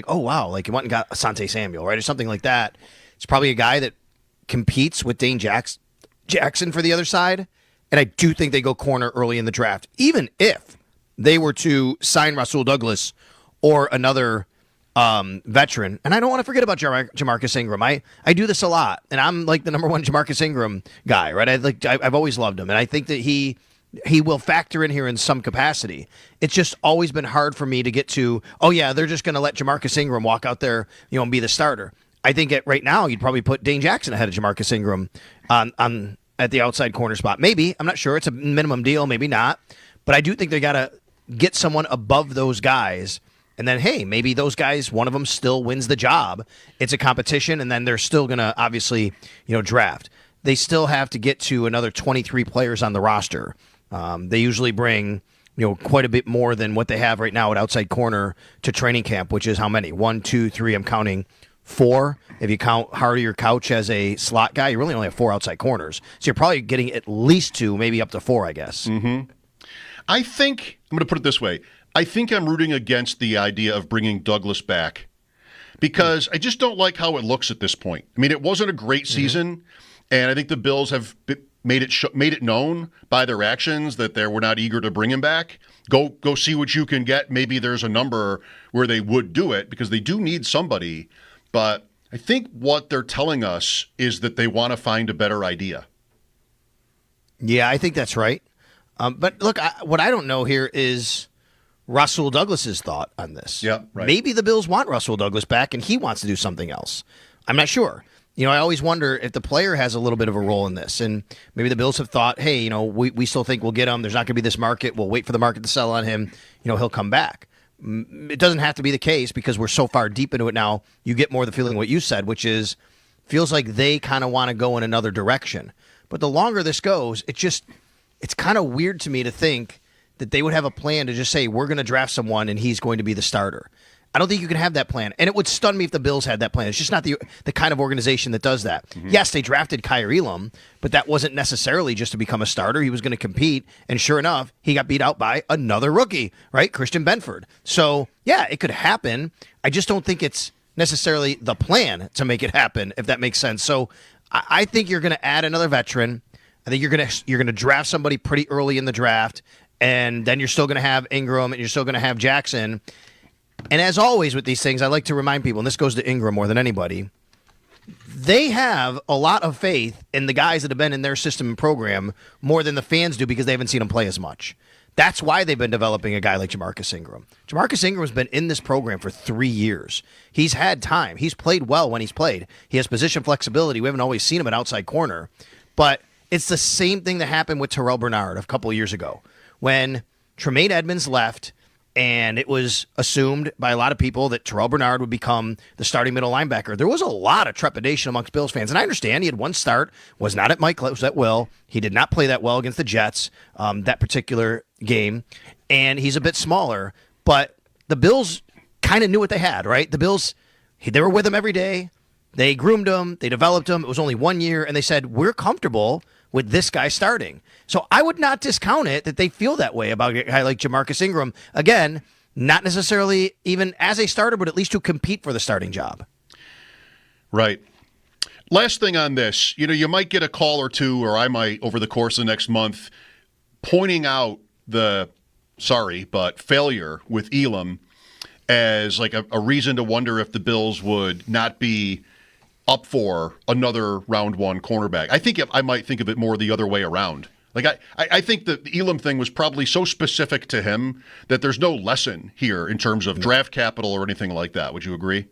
oh, wow, like you went and got Asante Samuel, right, or something like that. It's probably a guy that competes with Dane Jackson for the other side, and I do think they go corner early in the draft, even if they were to sign Rasul Douglas or another veteran. And I don't want to forget about Jamarcus Ingram. I do this a lot, and I'm like the number one Jamarcus Ingram guy, right? I've always loved him, and I think that he will factor in here in some capacity. It's just always been hard for me to get to, oh, yeah, they're just going to let Jamarcus Ingram walk out there, and be the starter. I think right now you'd probably put Dane Jackson ahead of Jamarcus Ingram on at the outside corner spot. Maybe. I'm not sure. It's a minimum deal. Maybe not. But I do think they got to get someone above those guys. And then, hey, maybe those guys, one of them still wins the job. It's a competition, and then they're still going to obviously, draft. They still have to get to another 23 players on the roster. They usually bring, quite a bit more than what they have right now at outside corner to training camp, which is how many? 1, 2, 3, I'm counting 4. If you count Hardy or Couch as a slot guy, you really only have 4 outside corners. So you're probably getting at least 2, maybe up to 4, I guess. Mm-hmm. I think, I'm going to put it this way. I think I'm rooting against the idea of bringing Douglas back because I just don't like how it looks at this point. I mean, it wasn't a great season, and I think the Bills have made it known by their actions that they were not eager to bring him back. Go see what you can get. Maybe there's a number where they would do it because they do need somebody. But I think what they're telling us is that they want to find a better idea. Yeah, I think that's right. But look, what I don't know here is Rasul Douglas's thought on this. Yeah, right. Maybe the Bills want Rasul Douglas back and he wants to do something else. I'm not sure. I always wonder if the player has a little bit of a role in this. And maybe the Bills have thought, hey, we still think we'll get him. There's not going to be this market. We'll wait for the market to sell on him. He'll come back. It doesn't have to be the case because we're so far deep into it now. You get more the feeling what you said, which is feels like they kind of want to go in another direction. But the longer this goes, it's kind of weird to me to think that they would have a plan to just say, we're going to draft someone and he's going to be the starter. I don't think you can have that plan. And it would stun me if the Bills had that plan. It's just not the kind of organization that does that. Mm-hmm. Yes, they drafted Kyer Elam, but that wasn't necessarily just to become a starter. He was going to compete. And sure enough, he got beat out by another rookie, right? Christian Benford. So, yeah, it could happen. I just don't think it's necessarily the plan to make it happen, if that makes sense. So I think you're going to add another veteran. I think you're going to draft somebody pretty early in the draft. And then you're still going to have Ingram and you're still going to have Jackson. And as always with these things, I like to remind people, and this goes to Ingram more than anybody, they have a lot of faith in the guys that have been in their system and program more than the fans do because they haven't seen them play as much. That's why they've been developing a guy like Jamarcus Ingram. Jamarcus Ingram has been in this program for 3 years. He's had time. He's played well when he's played. He has position flexibility. We haven't always seen him at outside corner. But it's the same thing that happened with Terrell Bernard a couple of years ago when Tremaine Edmonds left. And it was assumed by a lot of people that Terrell Bernard would become the starting middle linebacker. There was a lot of trepidation amongst Bills fans. And I understand he had one start, was not at Mike, was at Will. He did not play that well against the Jets that particular game. And he's a bit smaller. But the Bills kind of knew what they had, right? The Bills, they were with him every day. They groomed him. They developed him. It was only 1 year. And they said, we're comfortable with this guy starting. So I would not discount it that they feel that way about a guy like Jamarcus Ingram. Again, not necessarily even as a starter, but at least to compete for the starting job. Right. Last thing on this, you might get a call or two, or I might over the course of the next month, pointing out the, failure with Elam as like a reason to wonder if the Bills would not be up for another round one cornerback. I think I might think of it more the other way around. Like I think the Elam thing was probably so specific to him that there's no lesson here in terms of draft capital or anything like that. Would you agree?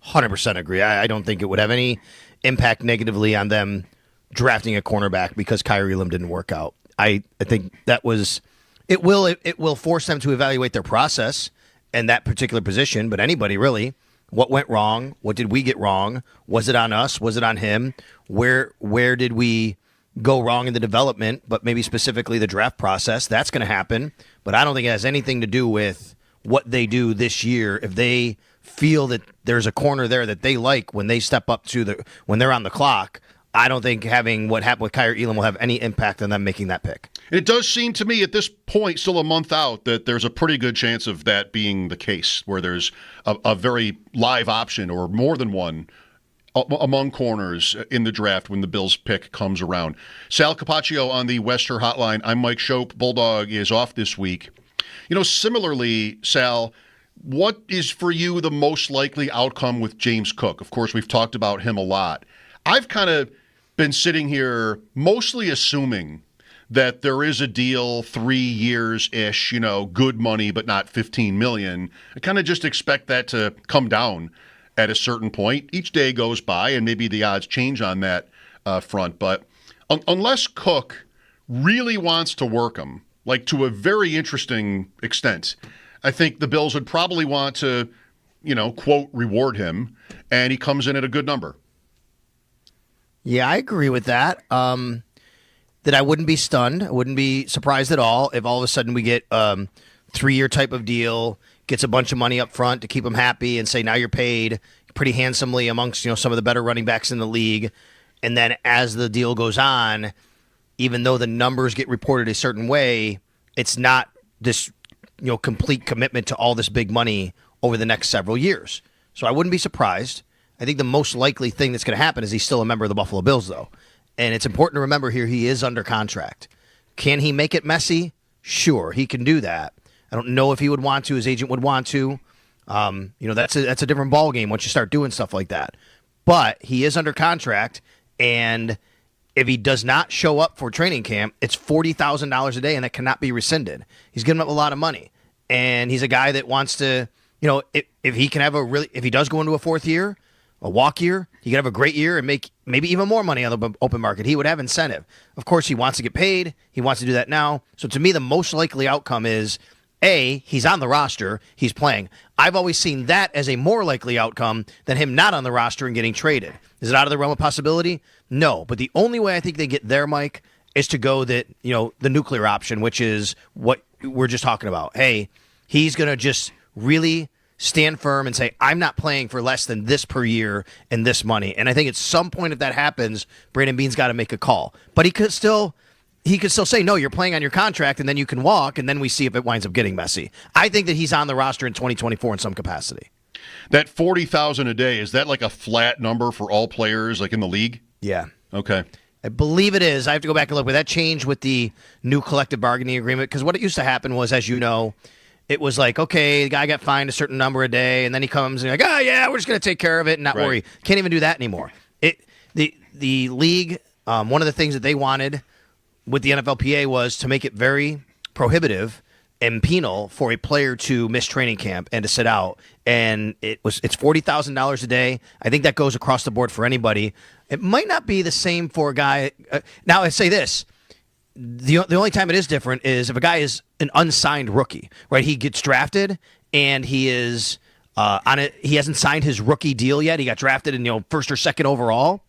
100% agree. I don't think it would have any impact negatively on them drafting a cornerback because Kyer Elam didn't work out. I think that was it will force them to evaluate their process in that particular position, but anybody really. What went wrong? What did we get wrong? Was it on us? Was it on him? Where did we go wrong in the development, but maybe specifically the draft process? That's going to happen, but I don't think it has anything to do with what they do this year. If they feel that there's a corner there that they like when they step up when they're on the clock, I don't think having what happened with Kyer Elam will have any impact on them making that pick. It does seem to me at this point, still a month out, that there's a pretty good chance of that being the case, where there's a very live option or more than one among corners in the draft when the Bills pick comes around. Sal Capaccio on the Wester Hotline. I'm Mike Schopp. Bulldog is off this week. Similarly, Sal, what is for you the most likely outcome with James Cook? Of course, we've talked about him a lot. I've kind of been sitting here mostly assuming that there is a deal, 3 years-ish, good money, but not $15 million. I kind of just expect that to come down at a certain point. Each day goes by, and maybe the odds change on that front. But unless Cook really wants to work him, like to a very interesting extent, I think the Bills would probably want to, quote, reward him, and he comes in at a good number. Yeah, I agree with that. That I wouldn't be stunned. I wouldn't be surprised at all if all of a sudden we get 3-year type of deal, gets a bunch of money up front to keep him happy and say, now you're paid pretty handsomely amongst some of the better running backs in the league. And then as the deal goes on, even though the numbers get reported a certain way, it's not this complete commitment to all this big money over the next several years. So I wouldn't be surprised. I think the most likely thing that's going to happen is he's still a member of the Buffalo Bills, though. And it's important to remember here he is under contract. Can he make it messy? Sure, he can do that. I don't know if he would want to. His agent would want to. That's a different ballgame once you start doing stuff like that. But he is under contract, and if he does not show up for training camp, it's $40,000 a day, and that cannot be rescinded. He's giving up a lot of money, and he's a guy that wants to. If he can have if he does go into a fourth year, a walk year, he could have a great year and make maybe even more money on the open market. He would have incentive. Of course, he wants to get paid. He wants to do that now. So to me, the most likely outcome is, A, he's on the roster, he's playing. I've always seen that as a more likely outcome than him not on the roster and getting traded. Is it out of the realm of possibility? No. But the only way I think they get there, Mike, is to go the nuclear option, which is what we're just talking about. Hey, he's going to just really stand firm and say, I'm not playing for less than this per year and this money. And I think at some point, if that happens, Brandon Beane's got to make a call. But he could still say, no, you're playing on your contract, and then you can walk, and then we see if it winds up getting messy. I think that he's on the roster in 2024 in some capacity. That $40,000 a day, is that like a flat number for all players, like in the league? Yeah. Okay. I believe it is. I have to go back and look, but that changed with the new collective bargaining agreement, because what it used to happen was, as you know, it was like, okay, the guy got fined a certain number a day, and then he comes and like, yeah, we're just going to take care of it and not worry. Can't even do that anymore. The league, one of the things that they wanted with the NFLPA was to make it very prohibitive and penal for a player to miss training camp and to sit out. And it's $40,000 a day. I think that goes across the board for anybody. It might not be the same for a guy. Now I say this. The only time it is different is if a guy is an unsigned rookie, right? He gets drafted and he is on it. He hasn't signed his rookie deal yet. He got drafted in first or second overall,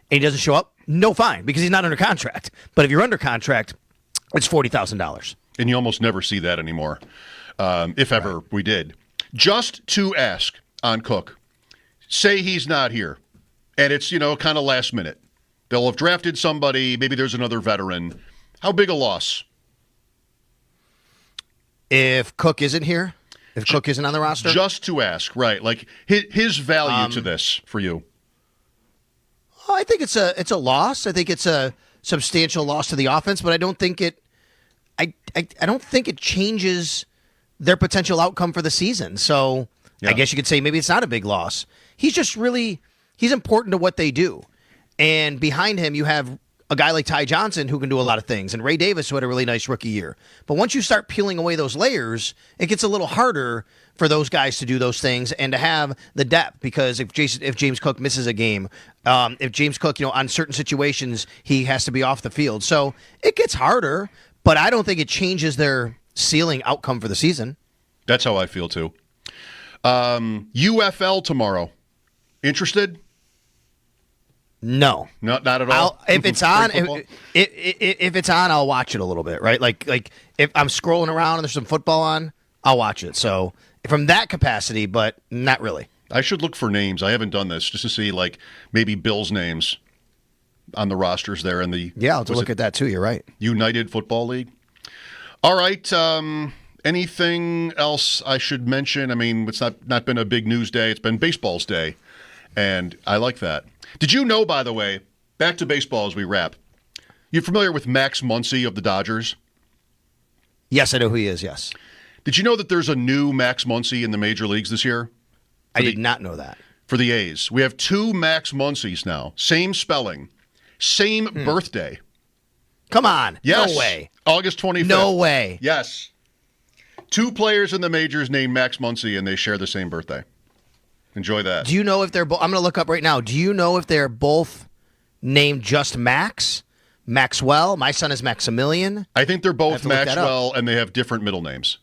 and he doesn't show up. No fine, because he's not under contract. But if you're under contract, it's $40,000. And you almost never see that anymore, if ever we did. Just to ask on Cook, say he's not here, and it's kind of last minute. They'll have drafted somebody. Maybe there's another veteran. How big a loss? If Cook isn't here? If Cook isn't on the roster? Just to ask, right. Like his value to this for you. I think it's a loss. I think it's a substantial loss to the offense, but I don't think it I don't think it changes their potential outcome for the season. So I guess you could say maybe it's not a big loss. He's important to what they do. And behind him you have a guy like Ty Johnson who can do a lot of things, and Ray Davis who had a really nice rookie year. But once you start peeling away those layers, it gets a little harder for those guys to do those things and to have the depth, because if James Cook misses a game, if James Cook, on certain situations, he has to be off the field. So it gets harder, but I don't think it changes their ceiling outcome for the season. That's how I feel too. UFL tomorrow. Interested? No, not at all. If it's on, if it's on, I'll watch it a little bit. Right, like if I'm scrolling around and there's some football on, I'll watch it. So from that capacity, but not really. I should look for names. I haven't done this just to see maybe Bills names. on the rosters there in the I'll have to look at that too. You're right. United Football League. All right. Anything else I should mention? I mean, it's not been a big news day. It's been baseball's day, and I like that. Did you know, by the way, back to baseball as we wrap, you're familiar with Max Muncy of the Dodgers? Yes, I know who he is, yes. Did you know that there's a new Max Muncy in the major leagues this year? I did not know that. For the A's. We have 2 Max Muncys now. Same spelling. Same birthday. Come on. Yes. No way. August 25th. No way. Yes. 2 players in the majors named Max Muncy, and they share the same birthday. Enjoy that. Do you know if they're both? I'm going to look up right now. Do you know if they're both named just Max? Maxwell? My son is Maximilian. I think they're both Maxwell, and they have different middle names.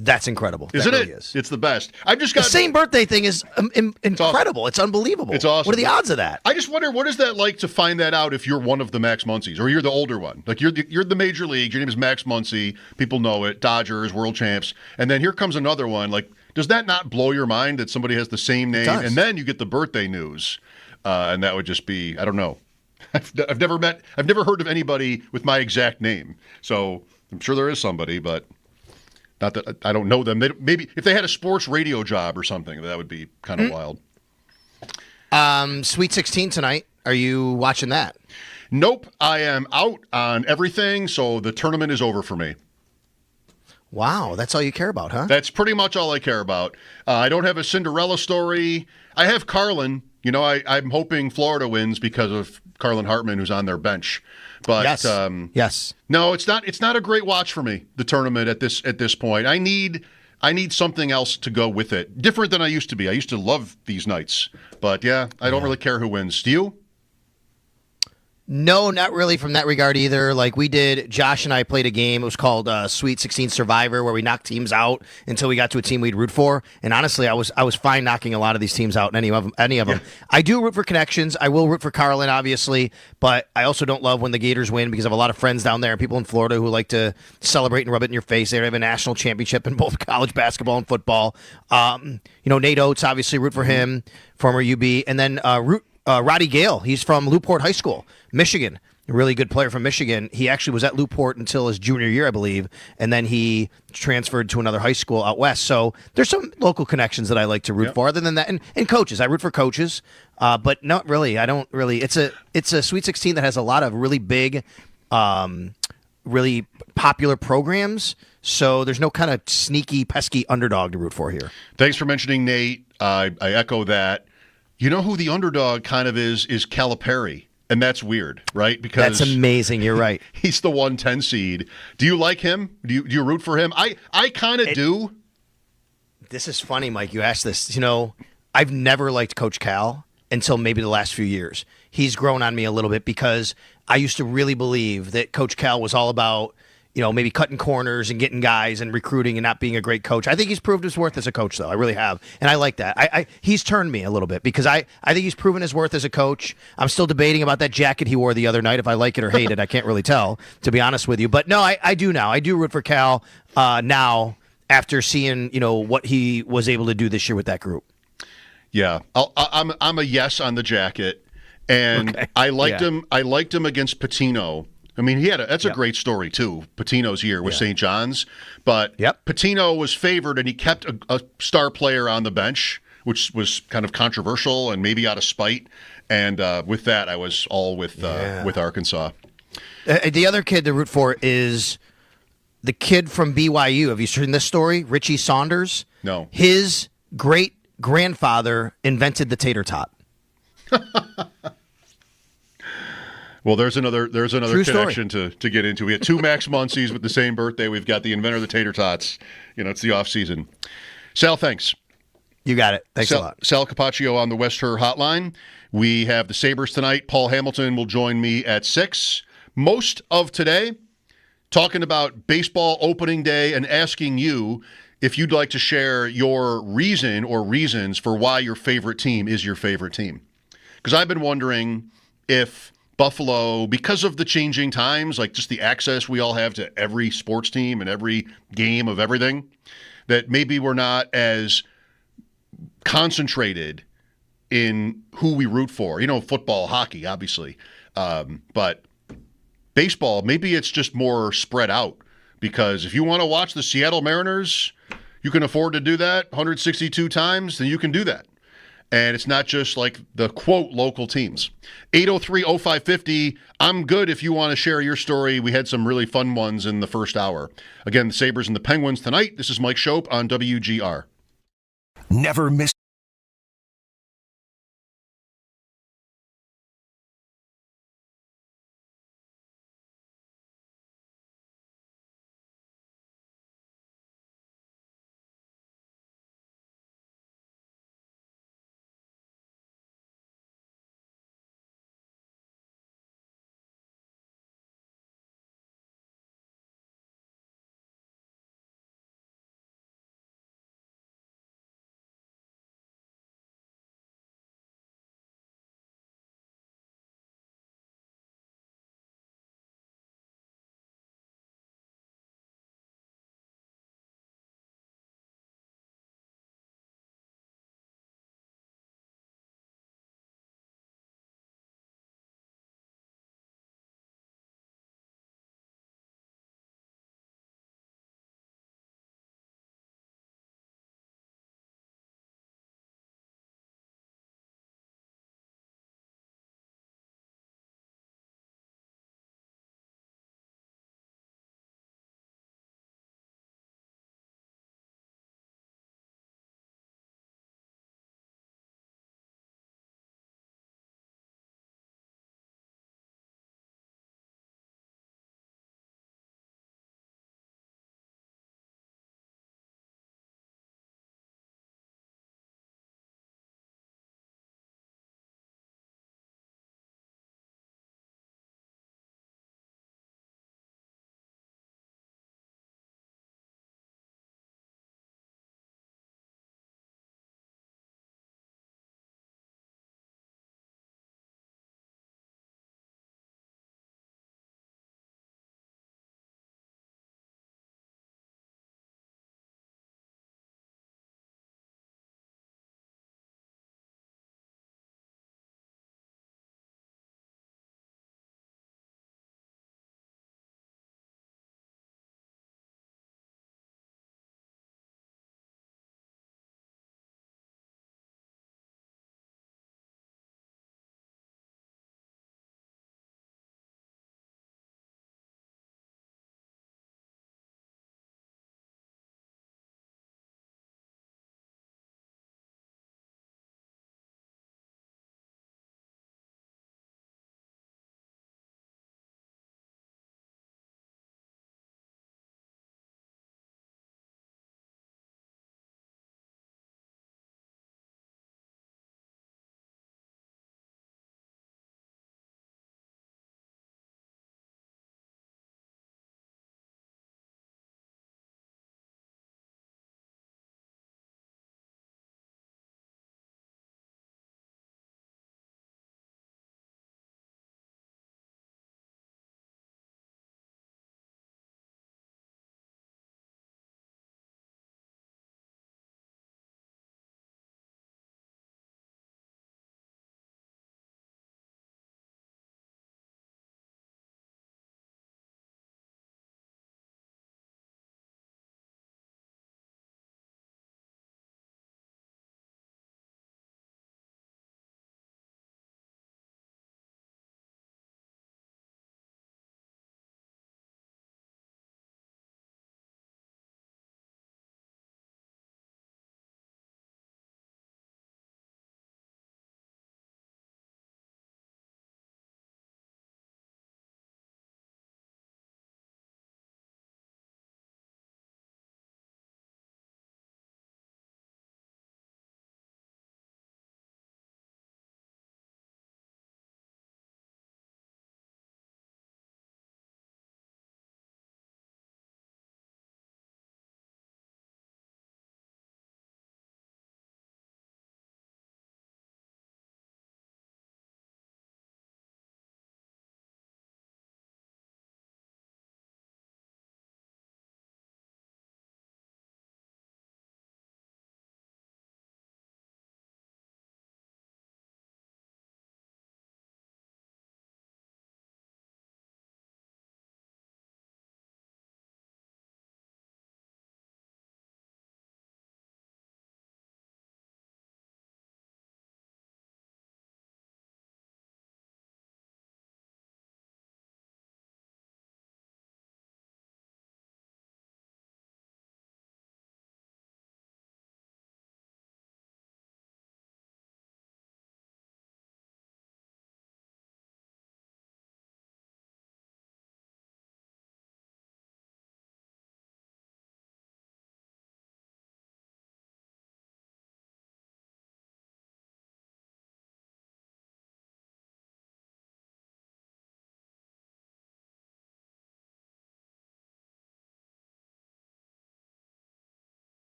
That's incredible. Isn't that it? Really is. It's the best. I've just got the same birthday thing is incredible. Awesome. It's unbelievable. It's awesome. What are the odds of that? I just wonder, what is that like to find that out if you're one of the Max Muncys, or you're the older one? Like you're the major league. Your name is Max Muncy. People know it. Dodgers, world champs, and then here comes another one. Like, does that not blow your mind that somebody has the same name, and then you get the birthday news, and that would just be, I don't know. I've never heard of anybody with my exact name, so I'm sure there is somebody, but. Not that I don't know them. Maybe if they had a sports radio job or something, that would be kind of wild. Sweet 16 tonight. Are you watching that? Nope. I am out on everything, so the tournament is over for me. Wow, that's all you care about, huh? That's pretty much all I care about. I don't have a Cinderella story. I have Carlin. You know, I'm hoping Florida wins because of Carlin Hartman, who's on their bench. But yes. No, it's not a great watch for me, the tournament at this point. I need something else to go with it. Different than I used to be. I used to love these nights. But I don't really care who wins. Do you? No, not really from that regard either. Like Josh and I played a game. It was called Sweet 16 Survivor, where we knocked teams out until we got to a team we'd root for. And honestly, I was fine knocking a lot of these teams out. Any of them. I do root for connections. I will root for Carlin, obviously, but I also don't love when the Gators win because I have a lot of friends down there, people in Florida who like to celebrate and rub it in your face. They have a national championship in both college basketball and football. Nate Oates, obviously root for him, former UB, and then Roddy Gale. He's from Newport High School, Michigan. A really good player from Michigan. He actually was at Newport until his junior year, I believe, and then he transferred to another high school out west. So there's some local connections that I like to root for. Other than that, and coaches, I root for coaches, but not really. I don't really. It's a Sweet 16 that has a lot of really big, really popular programs. So there's no kind of sneaky, pesky underdog to root for here. Thanks for mentioning Nate. I echo that. You know who the underdog kind of is Calipari, and that's weird, right? Because that's amazing. You're right. He's the 110 seed. Do you like him? Do you root for him? I kind of do. This is funny, Mike. You asked this. I've never liked Coach Cal until maybe the last few years. He's grown on me a little bit because I used to really believe that Coach Cal was all about maybe cutting corners and getting guys and recruiting and not being a great coach. I think he's proved his worth as a coach, though. I really have. And I like that. He's turned me a little bit because I think he's proven his worth as a coach. I'm still debating about that jacket he wore the other night, if I like it or hate it. I can't really tell, to be honest with you. But no, I do now. I do root for Cal now after seeing, what he was able to do this year with that group. Yeah. I'm a yes on the jacket. And okay. I liked him. I liked him against Patino. I mean, that's a great story, too, Patino's year with St. John's. But Patino was favored, and he kept a star player on the bench, which was kind of controversial and maybe out of spite. And with that, I was all with Arkansas. The other kid to root for is the kid from BYU. Have you seen this story? Richie Saunders? No. His great-grandfather invented the tater tot. Well, there's another connection to get into. We had 2 Max Muncys with the same birthday. We've got the inventor of the tater tots. It's the off season. Sal, thanks. You got it. Thanks a lot. Sal Capaccio on the West Her Hotline. We have the Sabres tonight. Paul Hamilton will join me at 6. Most of today, talking about baseball opening day and asking you if you'd like to share your reason or reasons for why your favorite team is your favorite team. Because I've been wondering if Buffalo, because of the changing times, like just the access we all have to every sports team and every game of everything, that maybe we're not as concentrated in who we root for. Football, hockey, obviously. But baseball, maybe it's just more spread out, because if you want to watch the Seattle Mariners, you can afford to do that 162 times, then you can do that. And it's not just like the, quote, local teams. 803-0550. I'm good if you want to share your story. We had some really fun ones in the first hour. Again, the Sabres and the Penguins tonight. This is Mike Schopp on WGR. Never miss.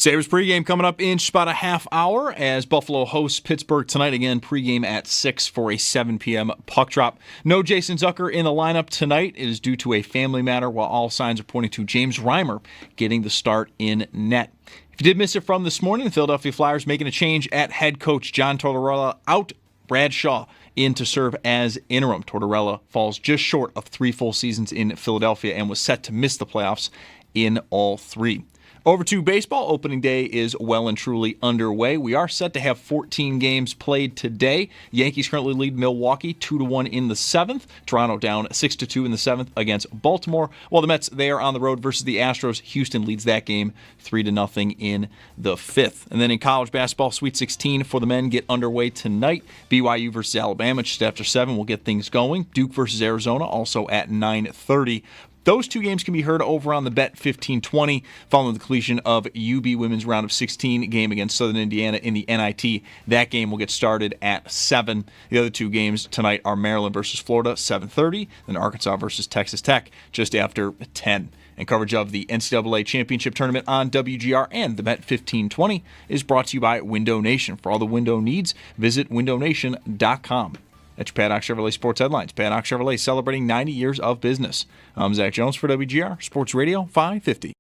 Sabres pregame coming up in just about a half hour as Buffalo hosts Pittsburgh tonight. Again, pregame at 6 for a 7 p.m. puck drop. No Jason Zucker in the lineup tonight. It is due to a family matter, while all signs are pointing to James Reimer getting the start in net. If you did miss it from this morning, the Philadelphia Flyers making a change at head coach. John Tortorella out, Brad Shaw in to serve as interim. Tortorella falls just short of 3 full seasons in Philadelphia and was set to miss the playoffs in all 3. Over to baseball. Opening day is well and truly underway. We are set to have 14 games played today. Yankees currently lead Milwaukee 2-1 in the 7th. Toronto down 6-2 in the 7th against Baltimore. While the Mets, they are on the road versus the Astros. Houston leads that game 3-0 in the 5th. And then in college basketball, Sweet 16 for the men get underway tonight. BYU versus Alabama just after 7 will get things going. Duke versus Arizona also at 9:30. Those 2 games can be heard over on the Bet 1520 following the completion of UB women's round of 16 game against Southern Indiana in the NIT. That game will get started at 7. The other 2 games tonight are Maryland versus Florida, 7:30, then Arkansas versus Texas Tech just after 10. And coverage of the NCAA Championship Tournament on WGR and the Bet 1520 is brought to you by Window Nation. For all the window needs, visit windownation.com. That's your Paddock Chevrolet Sports Headlines. Paddock Chevrolet celebrating 90 years of business. I'm Zach Jones for WGR Sports Radio 550.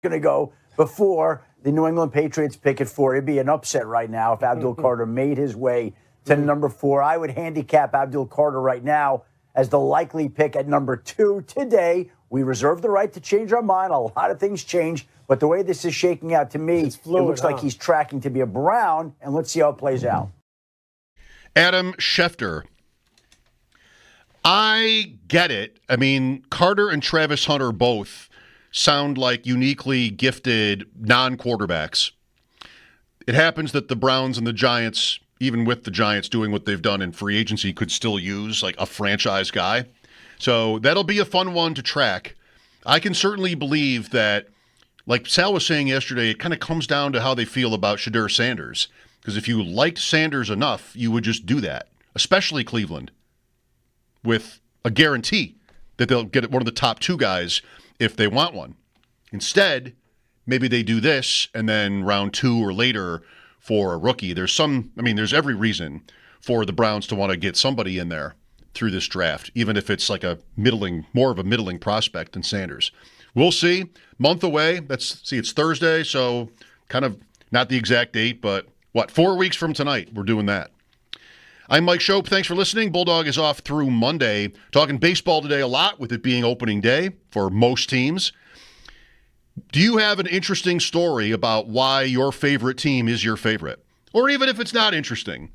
Going to go before the New England Patriots pick at 4. It'd be an upset right now if Abdul Carter made his way to number 4. I would handicap Abdul Carter right now as the likely pick at number 2 today. We reserve the right to change our mind. A lot of things change, but the way this is shaking out to me, fluid, it looks like he's tracking to be a Brown, and let's see how it plays out. Adam Schefter. I get it. I mean, Carter and Travis Hunter both sound like uniquely gifted non-quarterbacks. It happens that the Browns and the Giants, even with the Giants doing what they've done in free agency, could still use like a franchise guy. So that'll be a fun one to track. I can certainly believe that, like Sal was saying yesterday, it kind of comes down to how they feel about Shedeur Sanders. Because if you liked Sanders enough, you would just do that, especially Cleveland, with a guarantee that they'll get one of the top 2 guys if they want one. Instead, maybe they do this, and then round 2 or later for a rookie. There's every reason for the Browns to want to get somebody in there through this draft, even if it's like more of a middling prospect than Sanders. We'll see. Month away. It's Thursday, so kind of not the exact date, but 4 weeks from tonight, we're doing that. I'm Mike Schopp. Thanks for listening. Bulldog is off through Monday. Talking baseball today a lot, with it being opening day for most teams. Do you have an interesting story about why your favorite team is your favorite? Or even if it's not interesting?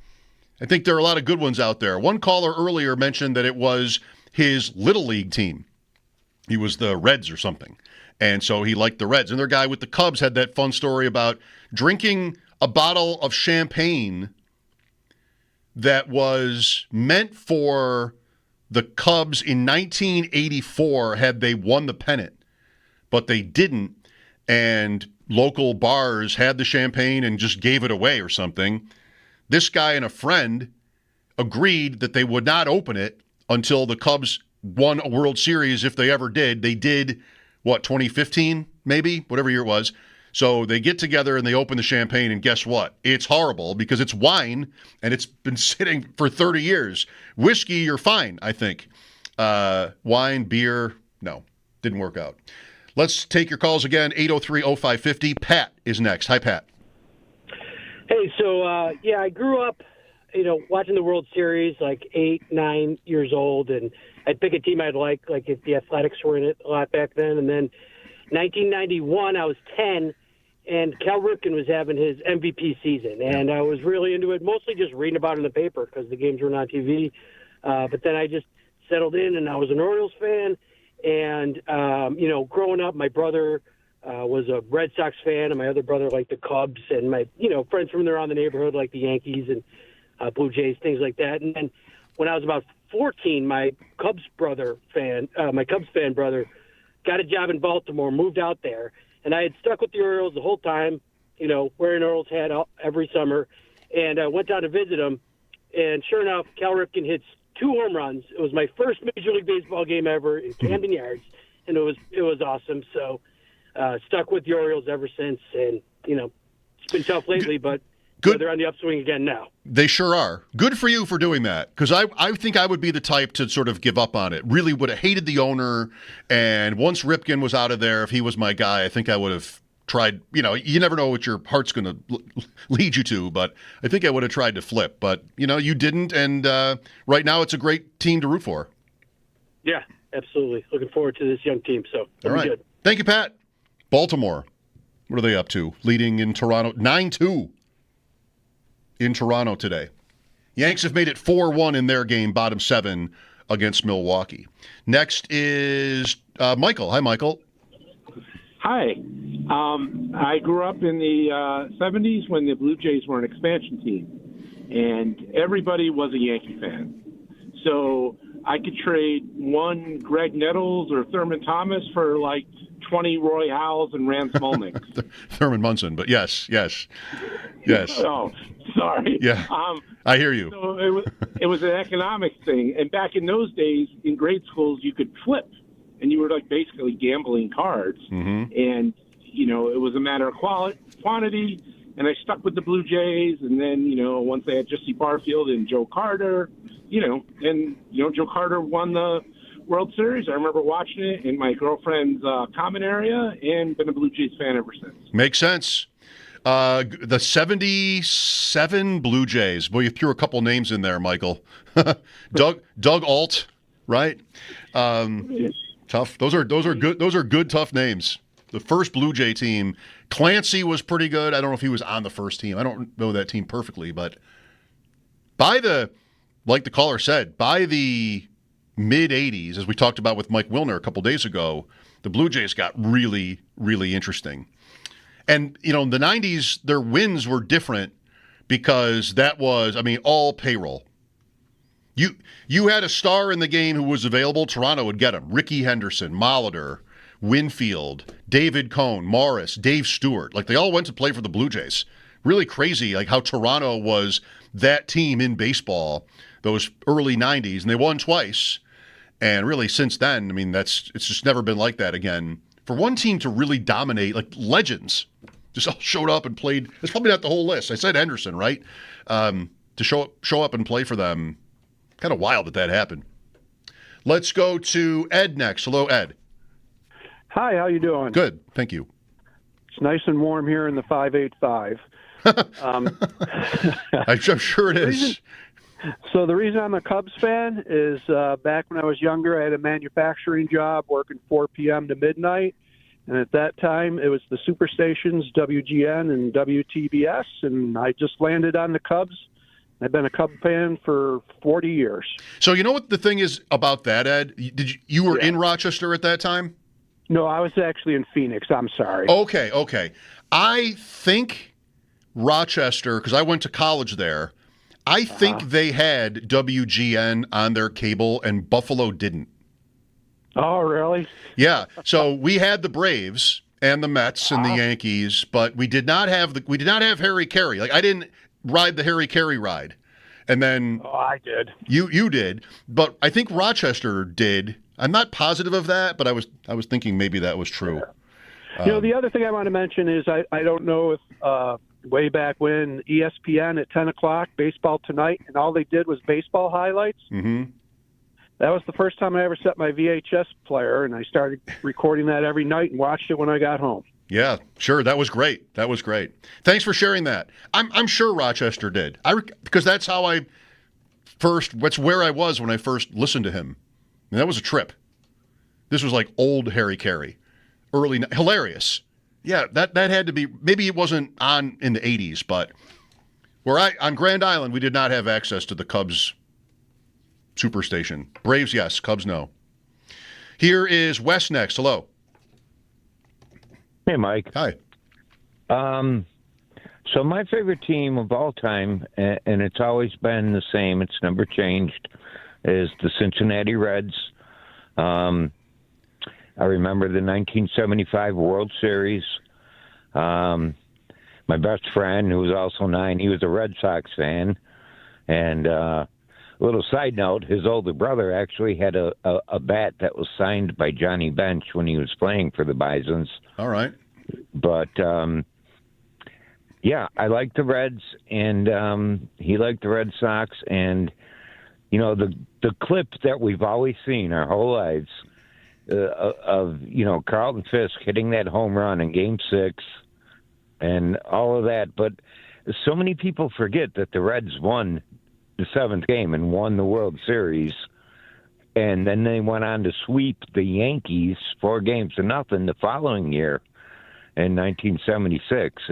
I think there are a lot of good ones out there. One caller earlier mentioned that it was his Little League team. He was the Reds or something. And so he liked the Reds. And their guy with the Cubs had that fun story about drinking a bottle of champagne that was meant for the Cubs in 1984 had they won the pennant. But they didn't. And local bars had the champagne and just gave it away or something. This guy and a friend agreed that they would not open it until the Cubs won a World Series, if they ever did. They did, 2015, maybe? Whatever year it was. So they get together and they open the champagne, and guess what? It's horrible because it's wine, and it's been sitting for 30 years. Whiskey, you're fine, I think. Wine, beer, no, didn't work out. Let's take your calls again, 803-0550. Pat is next. Hi, Pat. Hey, so, I grew up, watching the World Series, like 8, 9 years old, and I'd pick a team I'd like if the Athletics were in it a lot back then. And then 1991, I was 10, and Cal Ripken was having his MVP season, and I was really into it, mostly just reading about it in the paper because the games weren't on TV. But then I just settled in, and I was an Orioles fan. And, growing up, my brother was a Red Sox fan, and my other brother liked the Cubs, and my, friends from around the neighborhood like the Yankees and Blue Jays, things like that. And then when I was about 14, my Cubs fan brother got a job in Baltimore, moved out there, and I had stuck with the Orioles the whole time, wearing an Orioles hat every summer, and I went down to visit him, and sure enough, Cal Ripken hits 2 home runs. It was my first Major League Baseball game ever in Camden Yards, and it was awesome. So stuck with the Orioles ever since, and it's been tough lately, but they're on the upswing again now. They sure are. Good for you for doing that, because I think I would be the type to sort of give up on it. Really would have hated the owner, and once Ripken was out of there, if he was my guy, I think I would have tried. You never know what your heart's going to lead you to, but I think I would have tried to flip. But, you didn't, and right now it's a great team to root for. Yeah, absolutely. Looking forward to this young team, so it'll be good. Thank you, Pat. Baltimore, what are they up to? Leading in Toronto, 9-2. In Toronto today. Yanks have made it 4-1 in their game, bottom 7 against Milwaukee. Next is Michael. Hi, Michael. Hi. I grew up in the 70s when the Blue Jays were an expansion team, and everybody was a Yankee fan. So I could trade one Greg Nettles or Thurman Thomas for like 20 Roy Howells and Rand Smolnick. Thurman Munson, but yes. Oh, sorry. Yeah, I hear you. So it was an economic thing. And back in those days, in grade schools, you could flip, and you were like basically gambling cards. Mm-hmm. And, it was a matter of quantity. And I stuck with the Blue Jays. And then, once they had Jesse Barfield and Joe Carter, Joe Carter won the World Series. I remember watching it in my girlfriend's common area and been a Blue Jays fan ever since. Makes sense. The 77 Blue Jays. Boy, you threw a couple names in there, Michael. Doug Alt, right? Tough. Those are good. Those are good, tough names. The first Blue Jay team, Clancy was pretty good. I don't know if he was on the first team. I don't know that team perfectly, but like the caller said, by the mid 80s, as we talked about with Mike Wilner a couple days ago, the Blue Jays got really, really interesting. And, in the 90s, their wins were different because that was, all payroll. You had a star in the game who was available, Toronto would get him. Ricky Henderson, Molitor, Winfield, David Cohn, Morris, Dave Stewart. Like, they all went to play for the Blue Jays. Really crazy, like how Toronto was that team in baseball those early 90s, and they won twice. And really, since then, it's just never been like that again. For one team to really dominate, like legends, just all showed up and played. It's probably not the whole list. I said Henderson, right? To show up and play for them, kind of wild that happened. Let's go to Ed next. Hello, Ed. Hi, how you doing? Good, thank you. It's nice and warm here in the 585. I'm sure it is. So the reason I'm a Cubs fan is back when I was younger, I had a manufacturing job working 4 p.m. to midnight. And at that time, it was the superstations, WGN and WTBS, and I just landed on the Cubs. I've been a Cub fan for 40 years. So you know what the thing is about that, Ed? You were in Rochester at that time? No, I was actually in Phoenix. I'm sorry. Okay. I think Rochester, because I went to college there, I think they had WGN on their cable, and Buffalo didn't. Oh, really? Yeah. So we had the Braves and the Mets and the Yankees, but we did not have Harry Carey. Like, I didn't ride the Harry Carey ride, and then I did. You did, but I think Rochester did. I'm not positive of that, but I was thinking maybe that was true. The other thing I want to mention is I don't know if way back when ESPN at 10 o'clock, Baseball Tonight, and all they did was baseball highlights. Mm-hmm. That was the first time I ever set my VHS player, and I started recording that every night and watched it when I got home. Yeah, sure. That was great. Thanks for sharing that. I'm sure Rochester did. Because that's how that's where I was when I first listened to him. And that was a trip. This was like old Harry Carey. Hilarious. Yeah, that had to be, maybe it wasn't on in the 80s, but on Grand Island, we did not have access to the Cubs superstation. Braves, yes. Cubs, no. Here is Wes next. Hello. Hey, Mike. Hi. So my favorite team of all time, and it's always been the same, it's never changed, is the Cincinnati Reds. I remember the 1975 World Series. My best friend, who was also 9, he was a Red Sox fan. And little side note, his older brother actually had a bat that was signed by Johnny Bench when he was playing for the Bisons. All right. But, yeah, I like the Reds, and he liked the Red Sox. And, you know, the clip that we've always seen our whole lives of, you know, Carlton Fisk hitting that home run in Game 6 and all of that. But so many people forget that the Reds won the 7th game and won the World Series. And then they went on to sweep the Yankees 4-0 the following year in 1976.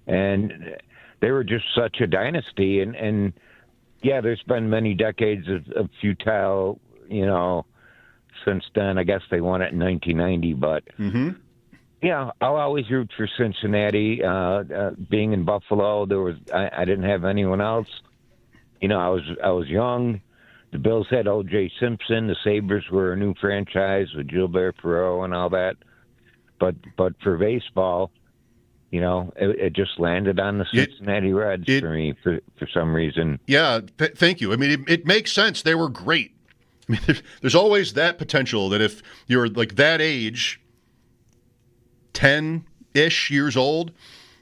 And they were just such a dynasty. And yeah, there's been many decades of futile, you know, since then. I guess they won it in 1990. But, yeah, I'll always root for Cincinnati. Being in Buffalo, I didn't have anyone else. You know, I was young. The Bills had O.J. Simpson. The Sabres were a new franchise with Gilbert Perreault and all that. But for baseball, you know, it just landed on the Cincinnati Reds for me for some reason. Yeah, thank you. I mean, it makes sense. They were great. I mean, there's always that potential that if you're like that age, 10-ish years old,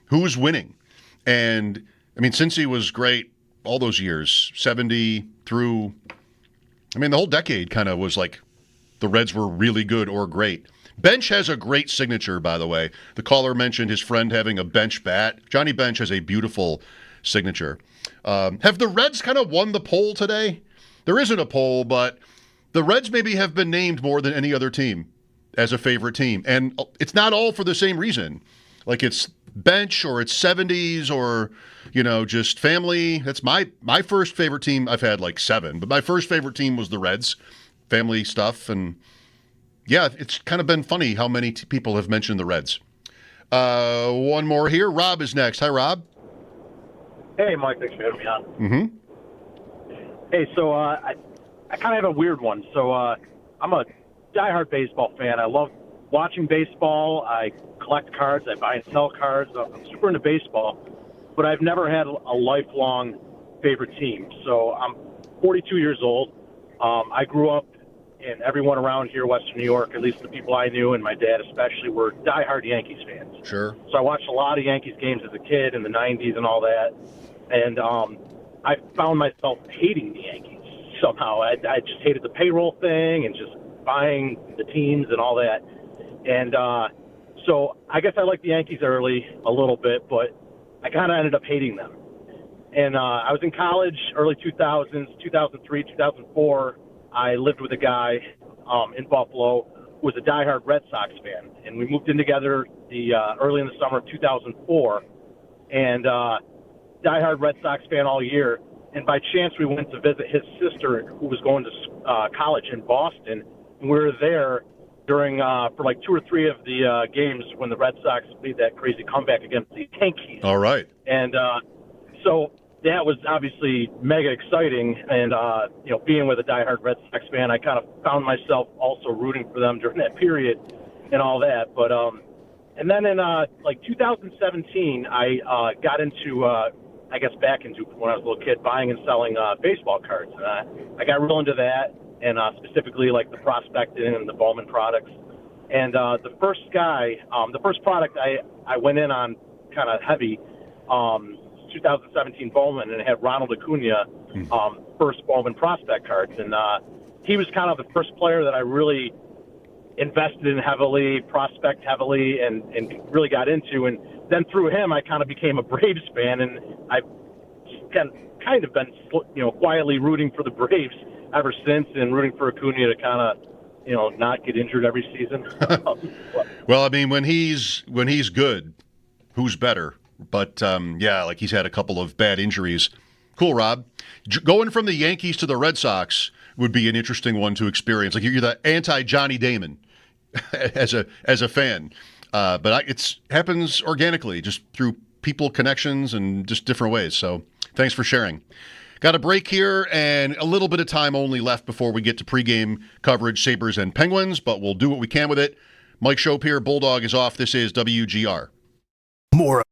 who's winning? And, I mean, Cincy was great all those years, 70 through, I mean, the whole decade kind of was like the Reds were really good or great. Bench has a great signature, by the way. The caller mentioned his friend having a bench bat. Johnny Bench has a beautiful signature. Have the Reds kind of won the poll today? There isn't a poll, but the Reds maybe have been named more than any other team as a favorite team. And it's not all for the same reason. Like it's bench or it's 70s or, you know, just family. That's my first favorite team. I've had like 7, but my first favorite team was the Reds. Family stuff. And yeah, it's kind of been funny how many people have mentioned the Reds. One more here. Rob is next. Hi, Rob. Hey, Mike. Thanks for having me on. Mm-hmm. Hey, so I kind of have a weird one. So I'm a diehard baseball fan. I love watching baseball. I collect cards. I buy and sell cards. I'm super into baseball, but I've never had a lifelong favorite team. So I'm 42 years old. I grew up, and everyone around here, Western New York, at least the people I knew, and my dad especially, were diehard Yankees fans. Sure. So I watched a lot of Yankees games as a kid in the 90s and all that. And I found myself hating the Yankees somehow. I just hated the payroll thing and just buying the teams and all that. And so I guess I liked the Yankees early a little bit, but I kind of ended up hating them. And I was in college, early 2000s, 2003, 2004. I lived with a guy in Buffalo who was a diehard Red Sox fan. And we moved in together early in the summer of 2004. And diehard Red Sox fan all year. And by chance, we went to visit his sister who was going to college in Boston. And we were there during for like 2 or 3 of the games when the Red Sox made that crazy comeback against the Yankees. All right. And so that was obviously mega exciting. And, you know, being with a diehard Red Sox fan, I kind of found myself also rooting for them during that period and all that. But and then in like 2017, I got into I guess back into when I was a little kid, buying and selling baseball cards. I got real into that, and specifically like the prospecting and the Bowman products. And the first product I went in on kind of heavy, 2017 Bowman, and it had Ronald Acuna, first Bowman prospect cards. And he was kind of the first player that I really invested in heavily, prospect heavily, and really got into. And then through him, I kind of became a Braves fan, and I've kind of been, you know, quietly rooting for the Braves ever since, and rooting for Acuna to kind of, you know, not get injured every season. Well, I mean, when he's good, who's better? But yeah, like he's had a couple of bad injuries. Cool, Rob. Going from the Yankees to the Red Sox would be an interesting one to experience. Like you're the anti-Johnny Damon as a fan. But it happens organically, just through people connections and just different ways. So thanks for sharing. Got a break here and a little bit of time only left before we get to pregame coverage, Sabres and Penguins, but we'll do what we can with it. Mike Schopp here. Bulldog is off. This is WGR. More